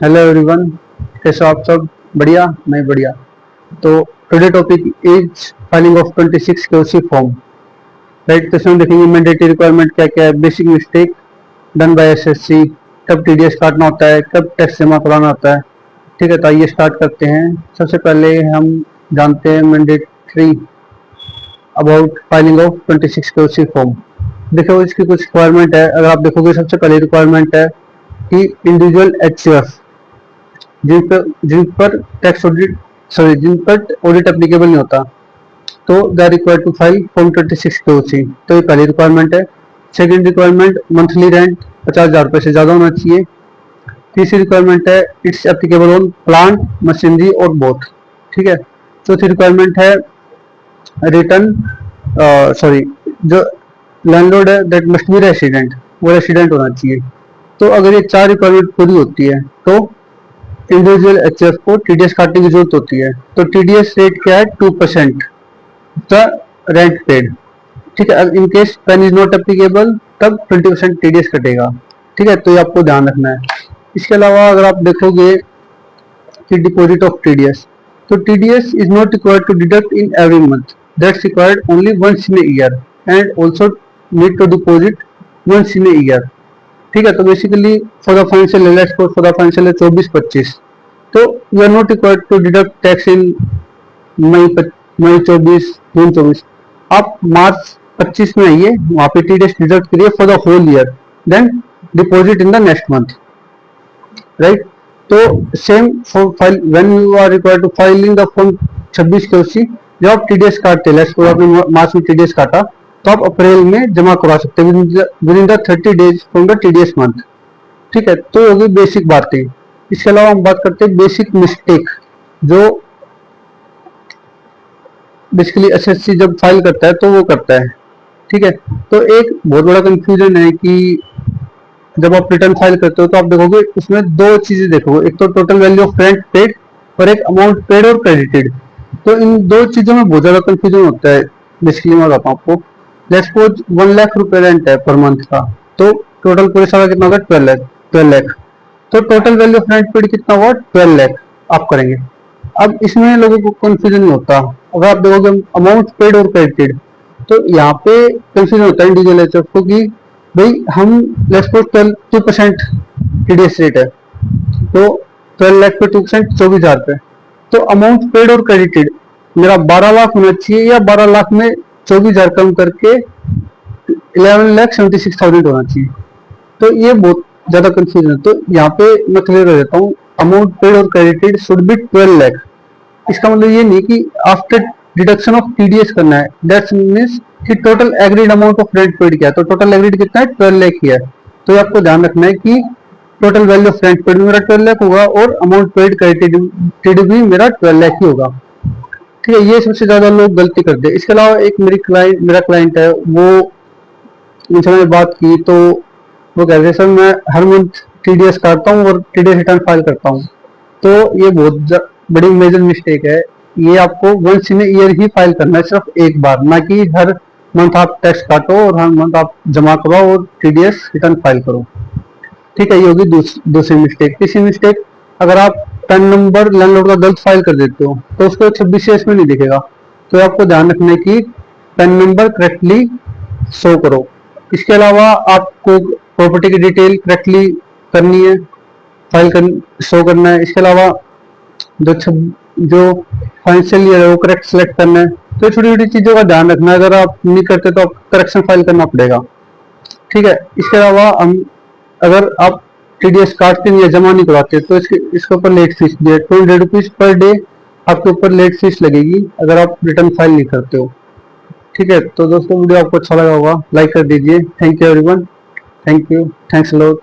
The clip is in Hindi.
हेलो एवरीवन, कैसे हो आप सब? बढ़िया, मैं बढ़िया। तो today topic is filing of 26 QC form. Right, तो इसमें देखेंगे मैंडेटरी रिक्वायरमेंट क्या क्या है, basic mistake done by SSC, कब टीडीएस काटना होता है, कब टैक्स जमा कराना होता है। ठीक है, तो आइए स्टार्ट करते हैं। सबसे पहले हम जानते हैं mandatory about filing of 26 QC form. देखो इसकी कुछ रिक्वायरमेंट है। अगर आप देखोगे सबसे पहले रिक्वायरमेंट है कि इंडिविजुअल एचयूएफ जिन पर टैक्स ऑडिट जिन पर ऑडिट एप्लीकेबल नहीं होता, तो they are required to file form 26 केओसी। तो ये पहली रिक्वायरमेंट है। सेकंड रिक्वायरमेंट, मंथली रेंट 50,000 रुपये से ज़्यादा होना चाहिए। तीसरी रिक्वायरमेंट है, it's applicable on plant machinery और बोथ। ठीक है। चौथी रिक्वायरमेंट है रिटर्न जो लैंडलॉर्ड है दैट मस्ट बी रेसिडेंट, वो रेसिडेंट होना चाहिए। तो अगर ये चार रिक्वायरमेंट पूरी होती है तो इंडिविजुअल एचएफ को टीडीएस काटने की जरूरत होती है। तो टीडीएस रेट क्या है? 2% द रेंट पेड। ठीक है। In case PAN is not applicable तब 20% टीडीएस कटेगा। ठीक है, तो ये आपको ध्यान रखना है। इसके अलावा अगर आप देखोगे कि डिपॉजिट ऑफ टीडीएस, तो TDS is not required to deduct in every month, that's required only once in year and also need to deposit once in year. ठीक है, तो basically for the financial year, let's suppose for the financial year 24-25, तो you are not required to deduct tax in May 24, June 24। आप मार्च 25 में आइए, वहां पे टीडीएस डिडक्ट करिए for the whole year, then deposit in the next month. Right, तो same for file when you are required to filing the form 26 QC, जब आप टीडीएस काटते हैं, लेट्स सपोज आपने मार्च में टीडीएस काटा, तो आप अप्रैल में जमा करवा सकते हैं with in the 30 days from the TDS month. ठीक है, तो होगी बेसिक बातें। इसके अलावा हम बात करते हैं बेसिक मिस्टेक जो बेसिकली एसएससी जब फाइल करता है तो वो करता है। ठीक है, तो एक बहुत बड़ा कंफ्यूजन है कि जब आप रिटर्न फाइल करते हो तो आप देखोगे उसमें दो चीजें देखोगे, एक तो total value of rent paid और एक अमाउंट पेड और क्रेडिटेड। तो इन दो चीजों में बहुत ज्यादा कंफ्यूजन होता है। बेसिकली मैं बताता हूँ आपको। लेट्स सपोज 1 लाख रुपए रेंट है पर मंथ का, तो टोटल पूरे साल का कितना होगा? 12 लाख। तो total value of rent paid कितना हुआ? 12 लाख आप करेंगे। अब इसमें लोगों को कंफ्यूजन नहीं होता। अगर आप देखोगे अमाउंट पेड और क्रेडिटेड, तो यहाँ पे कंफ्यूजन होता है इंडिविजुअल एचएफ को कि भाई हम लेट्स सपोज 2% टीडीएस रेट है, तो 12 लाख पे 2% 24,000 रुपए। तो अमाउंट पेड और क्रेडिटेड मेरा 12 लाख होना चाहिए या 12 लाख में 24,000 कम करके 11,76,000 होना चाहिए। तो ये बहुत ज्यादा कंफ्यूजन है। तो यहाँ पे मैं क्लियर कर देता हूँ, अमाउंट पेड और क्रेडिटेड शुड बी 12 लाख। इसका मतलब ये नहीं कि आफ्टर डिडक्शन ऑफ टीडीएस करना है, दैट्स मीन्स कि total agreed amount of rent paid क्या है, तो टोटल एग्रीड कितना है? 12 लाख ही है। तो ये आपको ध्यान रखना है कि total value of rent paid भी मेरा 12 लाख होगा और अमाउंट पेड क्रेडिटेड भी मेरा 12 लाख ही होगा। ठीक है, ये सबसे ज्यादा लोग गलती करते हैं। इसके अलावा एक मेरा क्लाइंट है, वो उनसे मैंने बात की तो वो कह रहे सर मैं हर मंथ टीडीएस काटता हूँ और टीडीएस रिटर्न फाइल करता हूँ। तो ये बहुत बड़ी मेजर मिस्टेक है। ये आपको वंस इन ईयर ही फाइल करना है, सिर्फ एक बार, ना कि हर मंथ आप टैक्स काटो और हर मंथ आप जमा करवाओ और टीडीएस रिटर्न फाइल करो। ठीक है, ये होगी दूसरी मिस्टेक। तीसरी मिस्टेक, अगर आप पैन नंबर लैंडलॉर्ड का गलत फाइल कर देते हो तो उसको 26 में नहीं दिखेगा। तो आपको ध्यान रखना है कि पैन नंबर करेक्टली शो करो। इसके अलावा आपको प्रॉपर्टी की डिटेल करेक्टली करनी है, फाइल कर शो करना है। इसके अलावा जो फाइनेंशियल ईयर है वो करेक्ट सेलेक्ट करना है। तो छोटी छोटी चीजों का ध्यान रखना है, अगर आप नहीं करते तो आप करेक्शन फाइल करना पड़ेगा। ठीक है, इसके अलावा हम अगर आप टीडीएस काटते नहीं या जमा नहीं करवाते तो इसके ऊपर लेट फीस भी है, 200 रुपीज पर डे आपके ऊपर लेट फीस लगेगी अगर आप रिटर्न फाइल नहीं करते हो। ठीक है, तो दोस्तों वीडियो आपको अच्छा लगा होगा, लाइक कर दीजिए। Thank you everyone, thank you, thanks a lot.